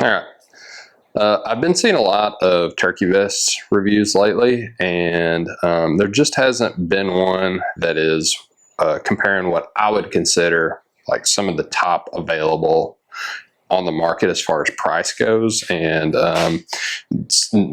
All right. I've been seeing a lot of turkey vest reviews lately, and there just hasn't been one that is comparing what I would consider like some of the top available on the market as far as price goes, and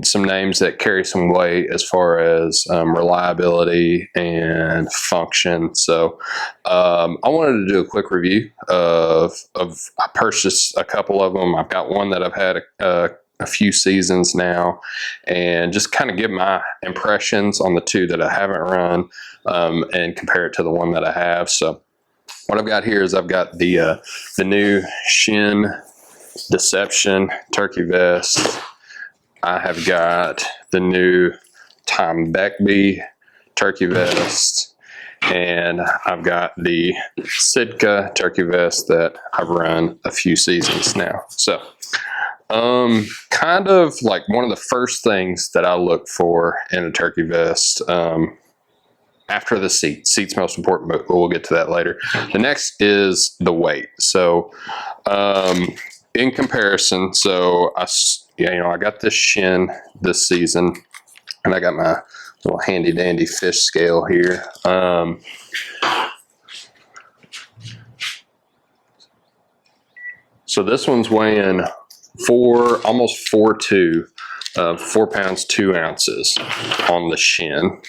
some names that carry some weight as far as reliability and function. So I wanted to do a quick review of I purchased a couple of them. I've got one that I've had a few seasons now, and just kind of give my impressions on the two that I haven't run, and compare it to the one that I have. So what I've got here is I've got the new Chene Deception turkey vest. I have got the new Tom Beckbe turkey vest, and I've got the Sitka turkey vest that I've run a few seasons now. So kind of like one of the first things that I look for in a turkey vest, after the seat's most important, but we'll get to that later. The next is the weight. So in comparison, so I got this Chene this season, and I got my little handy dandy fish scale here. So this one's weighing almost 4.2, 4 pounds 2 ounces on the Chene.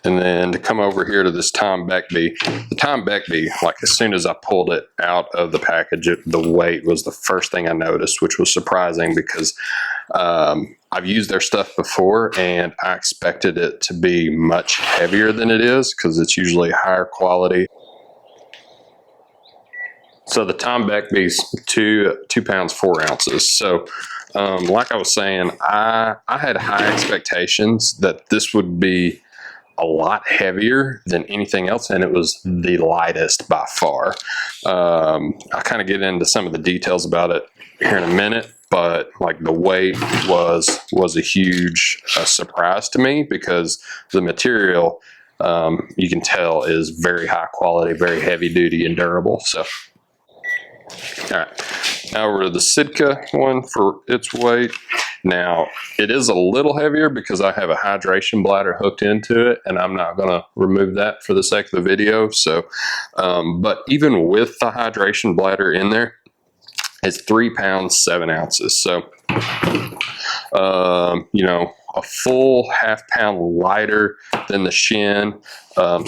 And then to come over here to this Tom Beckbe, the Tom Beckbe, like as soon as I pulled it out of the package, the weight was the first thing I noticed, which was surprising because I've used their stuff before and I expected it to be much heavier than it is because it's usually higher quality. So the Tom Beckbe's 2 pounds 4 ounces. So like I was saying, I had high expectations that this would be a lot heavier than anything else, and it was the lightest by far. I'll kind of get into some of the details about it here in a minute, but like the weight was a huge surprise to me because the material, you can tell, is very high quality, very heavy duty and durable. So all right, now over to the Sitka one for its weight. Now, it is a little heavier because I have a hydration bladder hooked into it, and I'm not going to remove that for the sake of the video. So, but even with the hydration bladder in there, it's 3 pounds 7 ounces. So, a full ½ pound lighter than the Chene,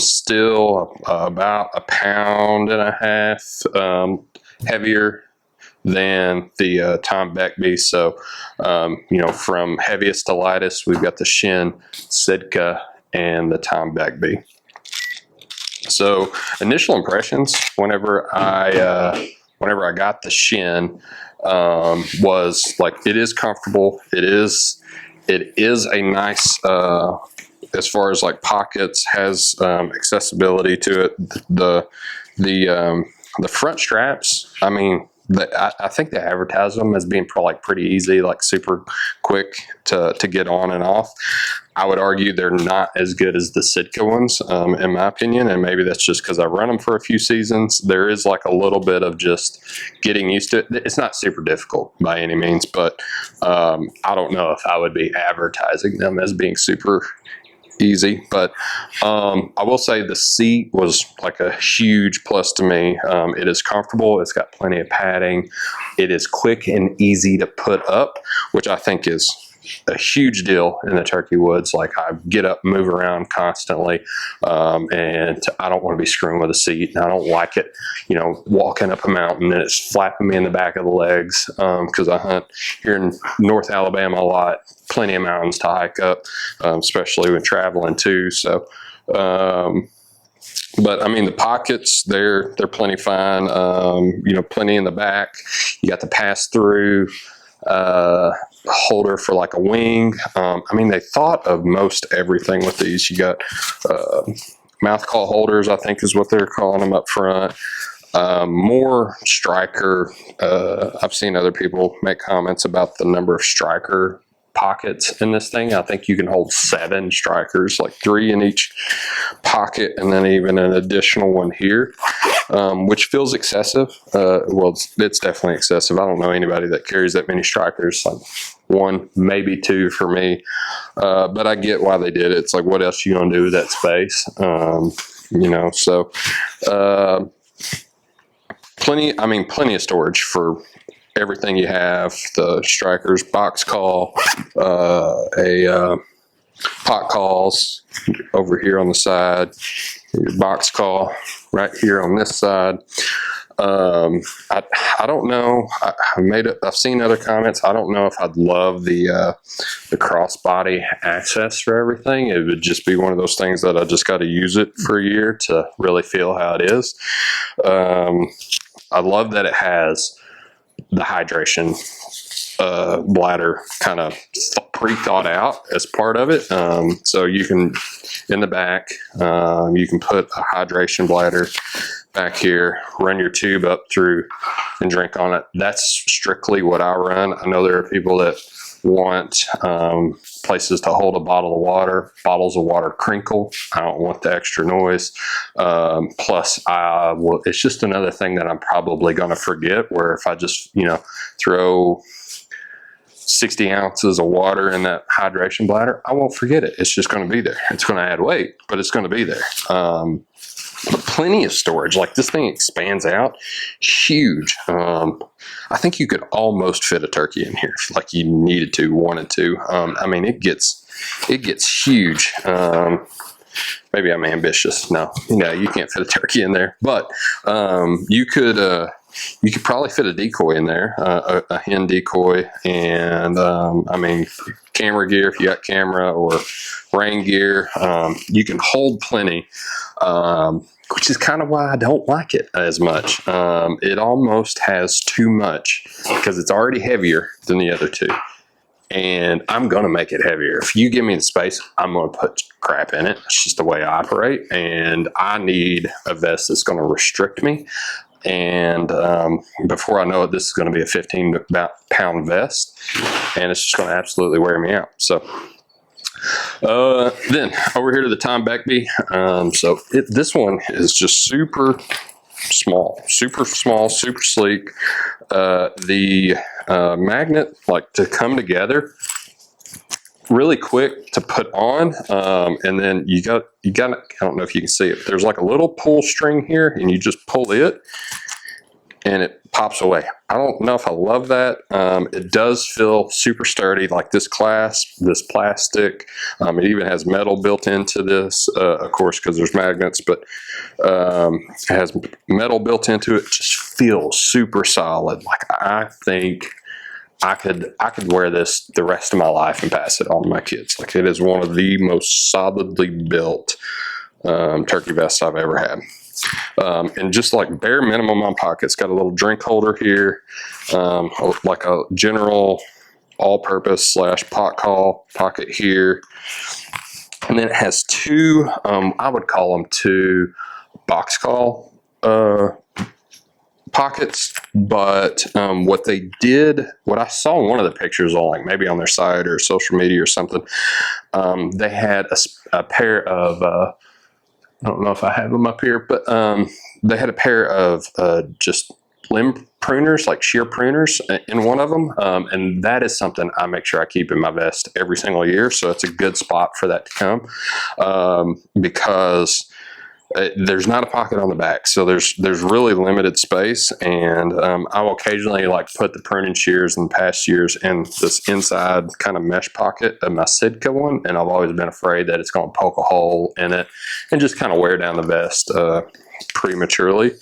still about 1.5 pounds heavier than the Tom Beckbe. So, from heaviest to lightest, we've got the Chene, Sitka, and the Tom Beckbe. So, initial impressions whenever I got the Chene was like, it is comfortable. It is a nice, as far as like pockets, has accessibility to it. The front straps, I mean, I think they advertise them as being pretty easy, like super quick to get on and off. I would argue they're not as good as the Sitka ones, in my opinion, and maybe that's just because I've run them for a few seasons. There is like a little bit of just getting used to it. It's not super difficult by any means, but I don't know if I would be advertising them as being super easy. But I will say the seat was like a huge plus to me. It is comfortable. It's got plenty of padding. It is quick and easy to put up, which I think is a huge deal in the turkey woods. Like, I get up, move around constantly, and I don't want to be screwing with a seat. And I don't like it, walking up a mountain and it's flapping me in the back of the legs, because I hunt here in North Alabama a lot. Plenty of mountains to hike up, especially when traveling too. So, but I mean, the pockets, they're plenty fine. Plenty in the back. You got the pass-through holder for like a wing. I mean, they thought of most everything with these. You got mouth call holders, I think is what they're calling them up front. More striker. I've seen other people make comments about the number of striker pockets in this thing. I think you can hold 7 strikers, like 3 in each pocket, and then even an additional one here. which feels excessive. Well, it's definitely excessive. I don't know anybody that carries that many strikers. Like one, maybe two for me, but I get why they did it. It's like, what else you gonna do with that space? You know, so plenty of storage for everything you have. The strikers, box call, pot calls over here on the side, your box call right here on this side. I don't know. I've seen other comments. I don't know if I'd love the crossbody access for everything. It would just be one of those things that I just got to use it for a year to really feel how it is. I love that it has the hydration bladder kind of pre-thought out as part of it. So you can, in the back, you can put a hydration bladder back here, run your tube up through and drink on it. That's strictly what I run. I know there are people that want places to hold a bottle of water. Bottles of water crinkle. I don't want the extra noise. Plus, it's just another thing that I'm probably going to forget, where if I just, throw 60 ounces of water in that hydration bladder, I won't forget it. It's just going to be there. It's going to add weight, but it's going to be there. But plenty of storage. Like, this thing expands out huge. I think you could almost fit a turkey in here if, like, you needed to, wanted to. I mean, it gets huge. Maybe I'm ambitious. No, you can't fit a turkey in there, but you could probably fit a decoy in there, a hen decoy, and I mean, camera gear if you got camera, or rain gear. You can hold plenty, which is kind of why I don't like it as much. It almost has too much because it's already heavier than the other two. And I'm going to make it heavier. If you give me the space, I'm going to put crap in it. It's just the way I operate. And I need a vest that's going to restrict me. And before I know it, this is going to be a 15-pound vest. And it's just going to absolutely wear me out. So then over here to the Tom Beckbe. This one is just super small, super sleek. The magnet, like, to come together really quick to put on, and then you got I don't know if you can see it, there's like a little pull string here, and you just pull it and it pops away. I don't know if I love that. It does feel super sturdy, like this clasp, this plastic. It even has metal built into this, of course, because there's magnets, but it has metal built into it. Just feels super solid. Like, I think I could wear this the rest of my life and pass it on to my kids. Like, it is one of the most solidly built turkey vests I've ever had. And just like bare minimum on pockets, got a little drink holder here, like a general all-purpose / pot call pocket here. And then it has two, I would call them two box call pockets, but what I saw in one of the pictures on, like, maybe on their site or social media or something, they had a pair of I don't know if I have them up here, but they had a pair of just limb pruners, like shear pruners, in one of them, and that is something I make sure I keep in my vest every single year. So it's a good spot for that to come, because there's not a pocket on the back, so there's really limited space. And I will occasionally, like, put the pruning shears in past years in this inside kind of mesh pocket of my Sitka one, and I've always been afraid that it's going to poke a hole in it and just kind of wear down the vest prematurely.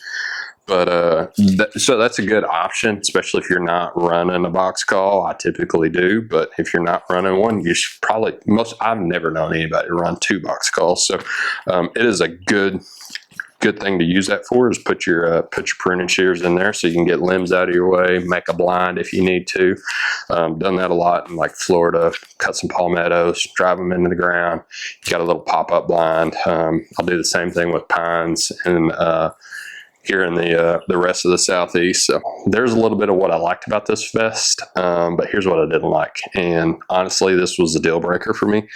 But so that's a good option, especially if you're not running a box call. I typically do, but if you're not running one, you should probably, I've never known anybody to run two box calls. So it is a good thing to use that for, is put your pruning shears in there so you can get limbs out of your way, make a blind if you need to. Done that a lot in, like, Florida, cut some palmettos, drive them into the ground. You got a little pop-up blind. I'll do the same thing with pines and here in the rest of the Southeast. So there's a little bit of what I liked about this vest, but here's what I didn't like. And honestly, this was a deal breaker for me.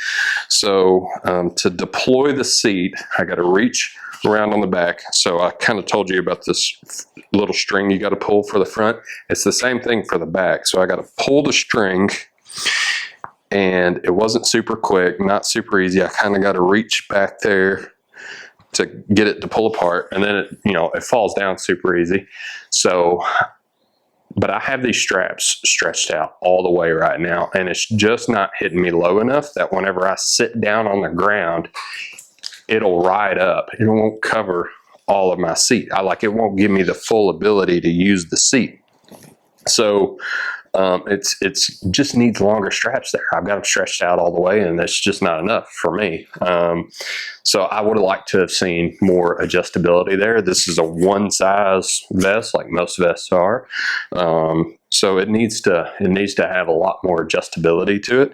So to deploy the seat, I got to reach around on the back. So I kind of told you about this little string you got to pull for the front. It's the same thing for the back. So I got to pull the string, and it wasn't super quick, not super easy. I kind of got to reach back there to get it to pull apart, and then it falls down super easy. So, but I have these straps stretched out all the way right now, and it's just not hitting me low enough that whenever I sit down on the ground, it'll ride up. It won't cover all of my seat. It won't give me the full ability to use the seat. So it's just needs longer straps there. I've got them stretched out all the way, and it's just not enough for me. So I would have liked to have seen more adjustability there. This is a one size vest, like most vests are. So it needs to have a lot more adjustability to it.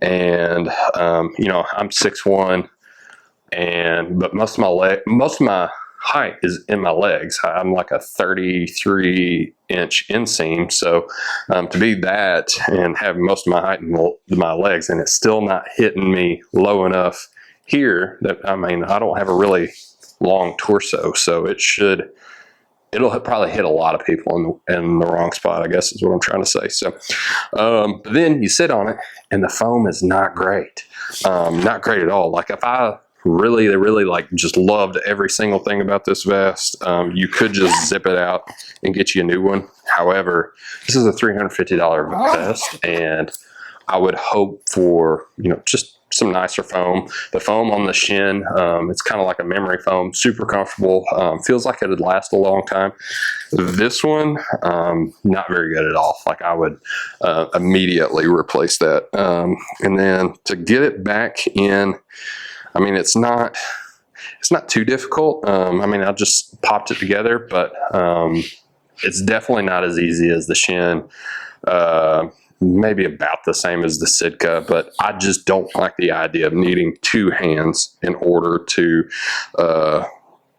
And I'm 6'1", but most of my height is in my legs. I'm like a 33-inch inseam. So to be that and have most of my height in my legs, and it's still not hitting me low enough here, that I don't have a really long torso, so it'll probably hit a lot of people in the wrong spot, I guess is what I'm trying to say. So but then you sit on it and the foam is not great. Not great at all. Like if I really just loved every single thing about this vest, you could just zip it out and get you a new one. However, this is a $350 vest, and I would hope for just some nicer foam. The foam on the Chene, it's kind of like a memory foam, super comfortable, feels like it would last a long time. This one, not very good at all. Like I would immediately replace that. And then to get it back in, it's not too difficult. I just popped it together, but it's definitely not as easy as the Chene. Maybe about the same as the Sitka, but I just don't like the idea of needing two hands in order to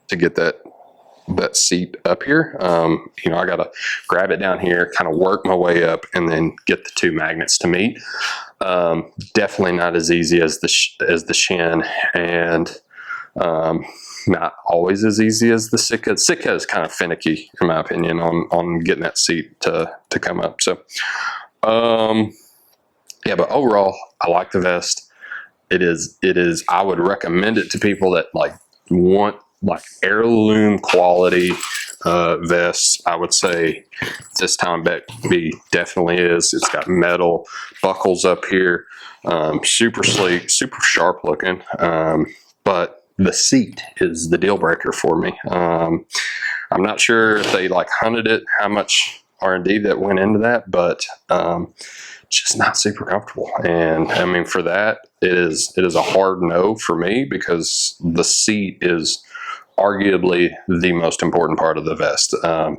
get that seat up here. I gotta grab it down here, kind of work my way up, and then get the two magnets to meet. Definitely not as easy as the Chene, and not always as easy as the Sitka. Sitka is kind of finicky, in my opinion, on getting that seat to come up. So yeah, but overall, I like the vest. It is, I would recommend it to people that want heirloom quality vests. I would say this Tom Beckbe definitely is. It's got metal buckles up here, super sleek, super sharp looking, but the seat is the deal breaker for me. I'm not sure if they hunted it, how much R&D that went into that, but just not super comfortable. And for that, it is a hard no for me, because the seat is arguably the most important part of the vest. I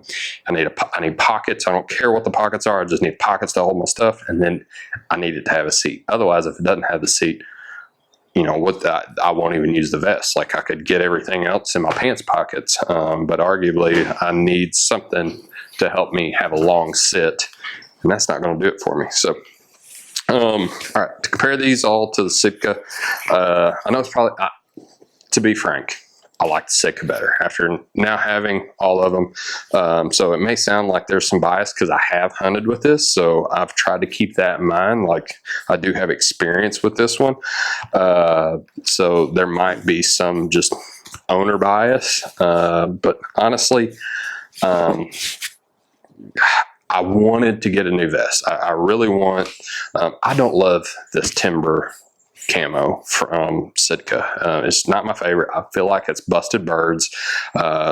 need pockets. I don't care what the pockets are. I just need pockets to hold my stuff, and then I need it to have a seat. Otherwise, if it doesn't have the seat, I won't even use the vest. I could get everything else in my pants pockets, but arguably I need something to help me have a long sit, and that's not going to do it for me. So all right, to compare these all to the Sitka, I know it's probably, to be frank, I like the Sitka better after now having all of them. So it may sound like there's some bias because I have hunted with this, so I've tried to keep that in mind. I do have experience with this one, so there might be some just owner bias, but honestly, I wanted to get a new vest. I really want, I don't love this timber camo from Sitka. It's not my favorite. I feel like it's busted birds.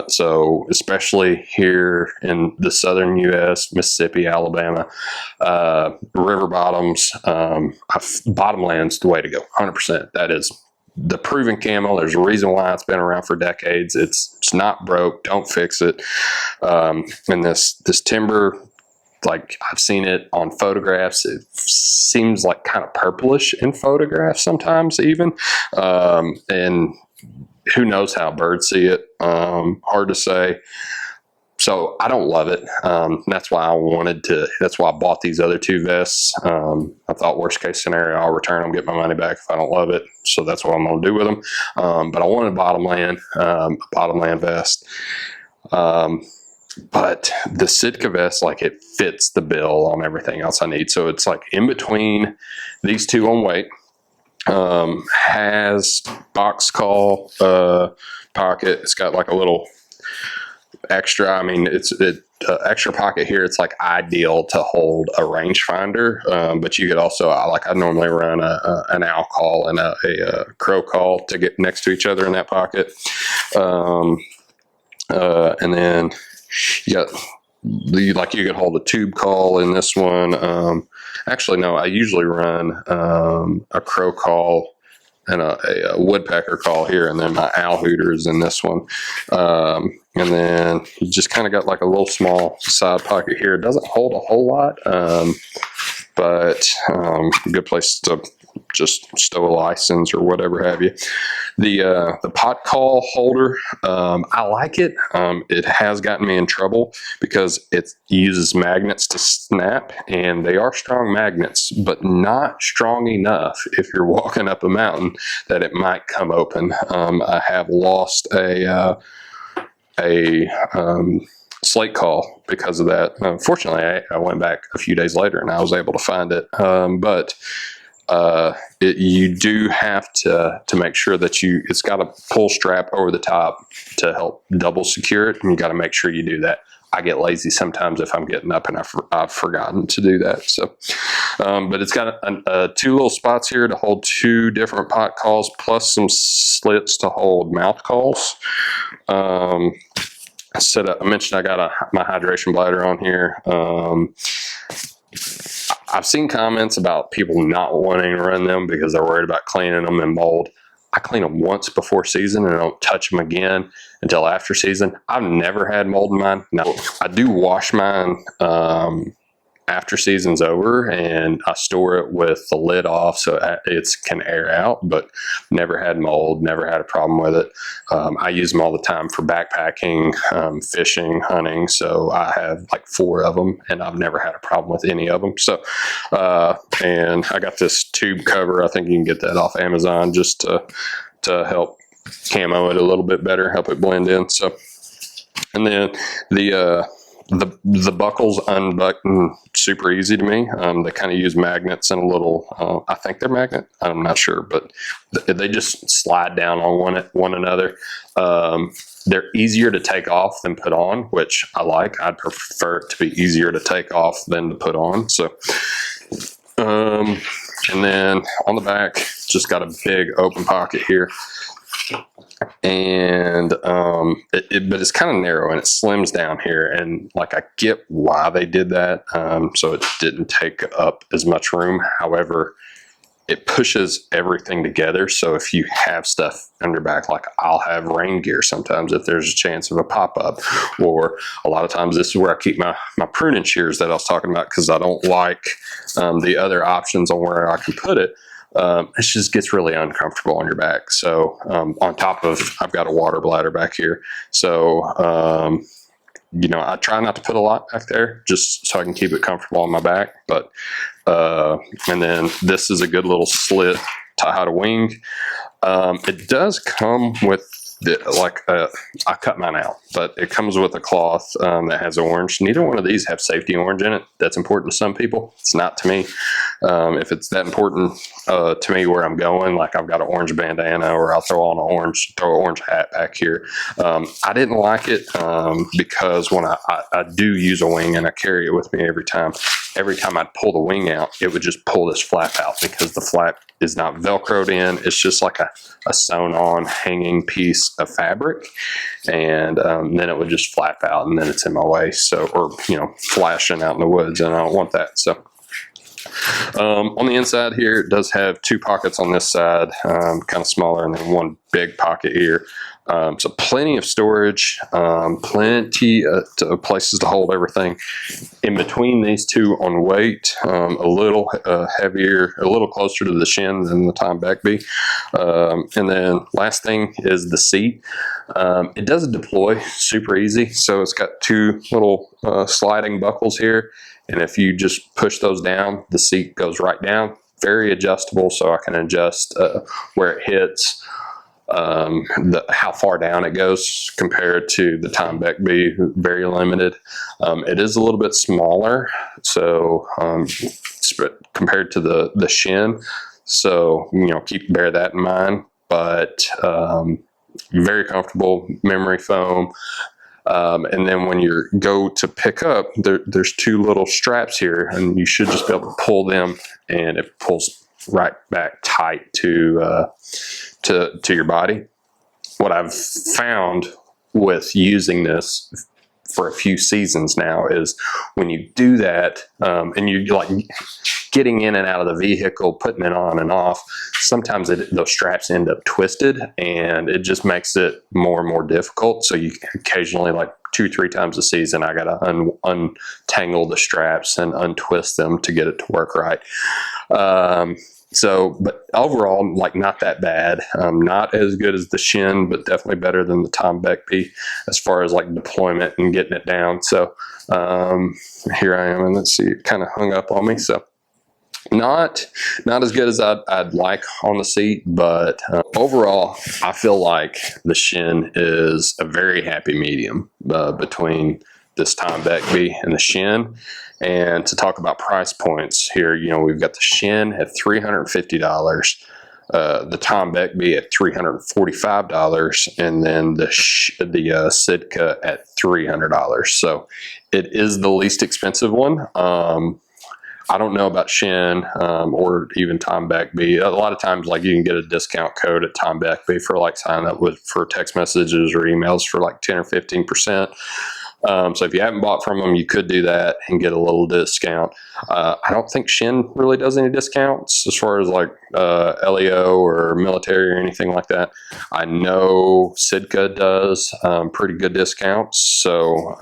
So especially here in the southern U.S., Mississippi, Alabama, river bottoms, bottomland's the way to go, 100%. That is the proven camo. There's a reason why it's been around for decades. It's not broke. Don't fix it. And this timber, I've seen it on photographs. It seems kind of purplish in photographs sometimes even. And who knows how birds see it. Hard to say. So I don't love it. That's why that's why I bought these other two vests. I thought worst case scenario, I'll return them, get my money back if I don't love it. So that's what I'm going to do with them. But I wanted a bottomland vest. But the Sitka vest, like, it fits the bill on everything else I need. So it's like in between these two on weight. Has box call pocket. It's got like a little extra. I mean, it's extra pocket here. It's like ideal to hold a rangefinder, but you could also, I normally run an owl call and a crow call to get next to each other in that pocket. And then you got you could hold a tube call in this one. Actually, no, I usually run a crow call and a woodpecker call here, and then my owl hooter is in this one. And then you just kind of got like a little small side pocket here. It doesn't hold a whole lot, but a good place to just stow a license or whatever have you. The pot call holder, I like it. It has gotten me in trouble because it uses magnets to snap, and they are strong magnets, but not strong enough if you're walking up a mountain that it might come open. I have lost a slate call because of that. Fortunately, I went back a few days later and I was able to find it. But you do have to make sure that it's got a pull strap over the top to help double secure it, and you got to make sure you do that. I get lazy sometimes if I'm getting up and I've forgotten to do that. So, but it's got two little spots here to hold two different pot calls, plus some slits to hold mouth calls. I mentioned I got my hydration bladder on here. I've seen comments about people not wanting to run them because they're worried about cleaning them in mold. I clean them once before season and I don't touch them again until after season. I've never had mold in mine. Now, I do wash mine after season's over, and I store it with the lid off so it can air out, but never had mold, never had a problem with it. I use them all the time for backpacking, fishing, hunting, so I have like 4 of them, and I've never had a problem with any of them. So, and I got this tube cover. I think you can get that off Amazon just to help camo it a little bit better, help it blend in. So, and then the buckles unbutton super easy to me. They kind of use magnets and a little, I think they're magnet, I'm not sure, but they just slide down on one another. They're easier to take off than put on, which I like. I'd prefer it to be easier to take off than to put on. So, and then on the back, just got a big open pocket here. And but it's kind of narrow and it slims down here, and like I get why they did that, so it didn't take up as much room. However, it pushes everything together, so if you have stuff on your back, like I'll have rain gear sometimes if there's a chance of a pop-up, or a lot of times this is where I keep my pruning shears that I was talking about, because I don't like the other options on where I can put it. It just gets really uncomfortable on your back. So on top of, I've got a water bladder back here. So, I try not to put a lot back there just so I can keep it comfortable on my back. But, and then this is a good little slit to hide a wing. It does come with I cut mine out, but it comes with a cloth that has orange. Neither one of these have safety orange in it. That's important to some people. It's not to me. If it's that important to me where I'm going, like I've got an orange bandana, or I'll throw an orange hat back here. I didn't like it because when I do use a wing and I carry it with me every time I'd pull the wing out, it would just pull this flap out because the flap is not Velcroed in. It's just like a sewn on hanging piece of fabric, and then it would just flap out, and then it's in my way. So, or flashing out in the woods, and I don't want that. So on the inside here, it does have 2 pockets on this side, kind of smaller, and then one big pocket here. So plenty of storage, plenty of places to hold everything. In between these two on weight, a little heavier, a little closer to the Chene than the Tom Beckbe. And then last thing is the seat. It doesn't deploy super easy, so it's got two little sliding buckles here, and if you just push those down, the seat goes right down. Very adjustable, so I can adjust where it hits, how far down it goes compared to the Tom Beckbe, very limited. It is a little bit smaller, so compared to the Chene, so bear that in mind. But very comfortable, memory foam. And then when you go to pick up, there's two little straps here, and you should just be able to pull them, and it pulls right back tight to your body. What I've found with using this for a few seasons now is when you do that, and you're like getting in and out of the vehicle, putting it on and off, sometimes those straps end up twisted, and it just makes it more and more difficult. So you occasionally, like 2-3 times a season, I gotta untangle the straps and untwist them to get it to work right. But overall, like, not that bad. Not as good as the Chene, but definitely better than the Tom Beckbe as far as like deployment and getting it down. So here I am, and let's see, it kind of hung up on me. So not as good as I'd like on the seat, but overall, I feel like the Chene is a very happy medium between this Tom Beckbe and the Chene. And to talk about price points here, we've got the Chene at $350, the Tom Beckbe at $345, and then the Sitka at $300. So it is the least expensive one. I don't know about Chene or even Tom Beckbe. A lot of times, like, you can get a discount code at Tom Beckbe for like sign up for text messages or emails for like 10 or 15%. So if you haven't bought from them, you could do that and get a little discount. I don't think Chene really does any discounts as far as like LEO or military or anything like that. I know Sitka does pretty good discounts. So,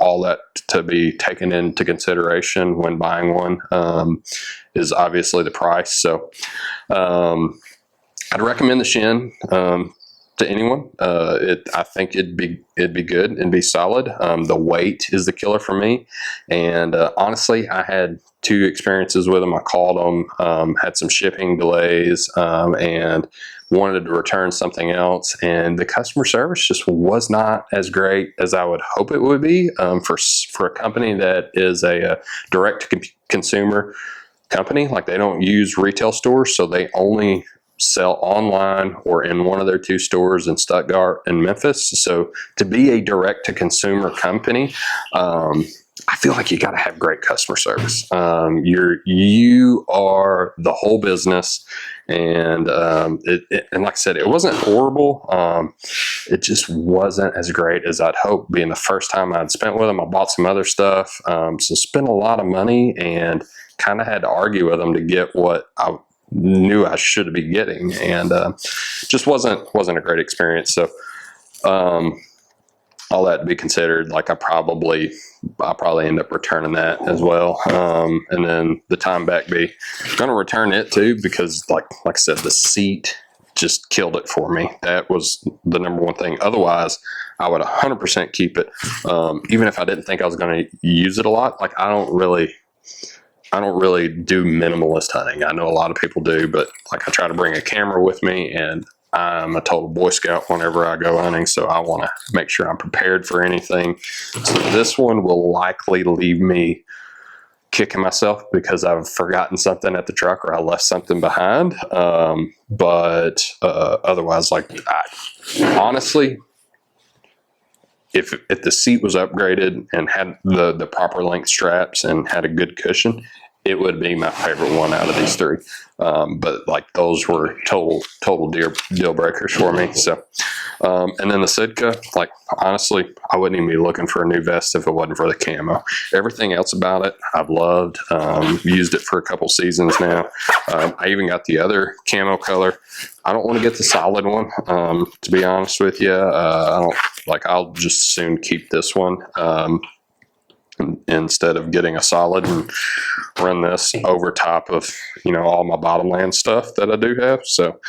all that to be taken into consideration when buying one is obviously the price. So I'd recommend the Chene to anyone. I think it'd be good and be solid. The weight is the killer for me, and honestly, I had 2 experiences with them. I called them, had some shipping delays, and wanted to return something else, and the customer service just was not as great as I would hope it would be for a company that is a direct to consumer company. Like, they don't use retail stores, so they only sell online or in one of their 2 stores in Stuttgart and Memphis. So to be a direct to consumer company, I feel like you got to have great customer service. You are the whole business, and and like I said, it wasn't horrible. It just wasn't as great as I'd hoped. Being the first time I'd spent with them, I bought some other stuff, so spent a lot of money and kind of had to argue with them to get what I knew I should be getting, and just wasn't a great experience. So all that to be considered, like, I'll probably end up returning that as well. And then the Tom Beckbe, I'm gonna return it too, because like I said, the seat just killed it for me. That was the number one thing. Otherwise, I would 100% keep it, even if I didn't think I was going to use it a lot. Like, I don't really do minimalist hunting. I know a lot of people do, but like, I try to bring a camera with me, and I'm a total Boy Scout whenever I go hunting, so I want to make sure I'm prepared for anything. So this one will likely leave me kicking myself because I've forgotten something at the truck or I left something behind. But otherwise, like, honestly, if the seat was upgraded and had the proper length straps and had a good cushion, it would be my favorite one out of these 3. But like, those were total deal breakers for me. So And then the Sitka, like honestly, I wouldn't even be looking for a new vest if it wasn't for the camo. Everything else about it, I've loved. Used it for a couple seasons now. I even got the other camo color. I don't want to get the solid one, to be honest with you. I don't like. I'll just soon keep this one. Instead of getting a solid and run this over top of, all my bottomland stuff that I do have. So,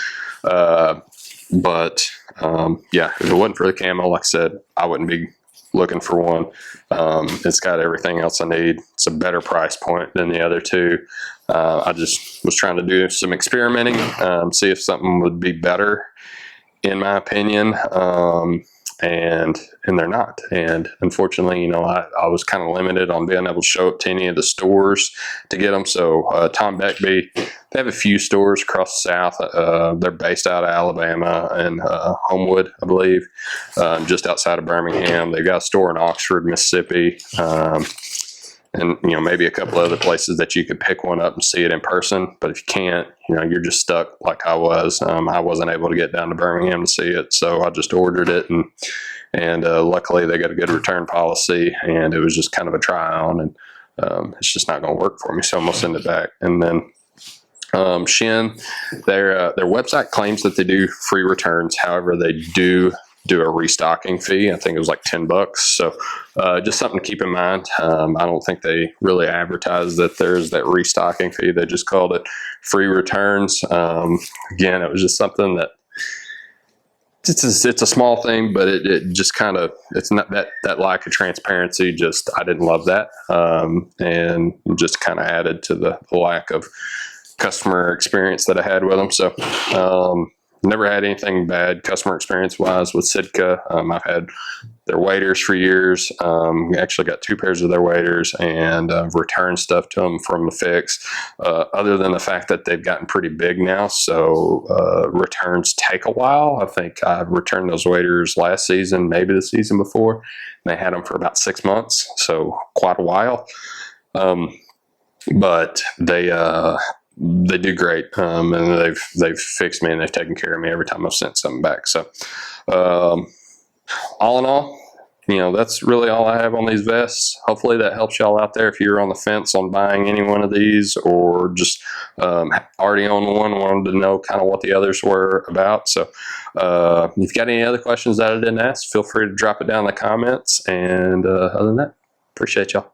yeah, if it wasn't for the camo, like I said, I wouldn't be looking for one. It's got everything else I need. It's a better price point than the other two. I just was trying to do some experimenting, see if something would be better, in my opinion. And they're not. And unfortunately, I was kind of limited on being able to show up to any of the stores to get them. So Tom Beckbe, they have a few stores across the South. They're based out of Alabama and Homewood, I believe, just outside of Birmingham. They've got a store in Oxford, Mississippi, and maybe a couple other places that you could pick one up and see it in person. But if you can't, you're just stuck like I was. I wasn't able to get down to Birmingham to see it, so I just ordered it, and luckily they got a good return policy, and it was just kind of a try on, and it's just not going to work for me, so I'm gonna send it back. And then Chene, their website claims that they do free returns. However, they do a restocking fee. I think it was like $10. So just something to keep in mind. I don't think they really advertise that there's that restocking fee. They just called it free returns. Again, it was just something that it's a small thing, but it just kind of, it's not that lack of transparency. Just, I didn't love that. And just kind of added to the lack of customer experience that I had with them. So, never had anything bad customer experience wise with Sitka. I've had their waders for years. Actually got 2 pairs of their waders, and returned stuff to them from the fix. Other than the fact that they've gotten pretty big now, so returns take a while. I think I returned those waders last season, maybe the season before. And they had them for about 6 months, so quite a while. But they do great, and they've fixed me, and they've taken care of me every time I've sent something back. So, all in all, that's really all I have on these vests. Hopefully that helps y'all out there if you're on the fence on buying any one of these, or just already own one, wanted to know kind of what the others were about. So, if you've got any other questions that I didn't ask, feel free to drop it down in the comments. And other than that, appreciate y'all.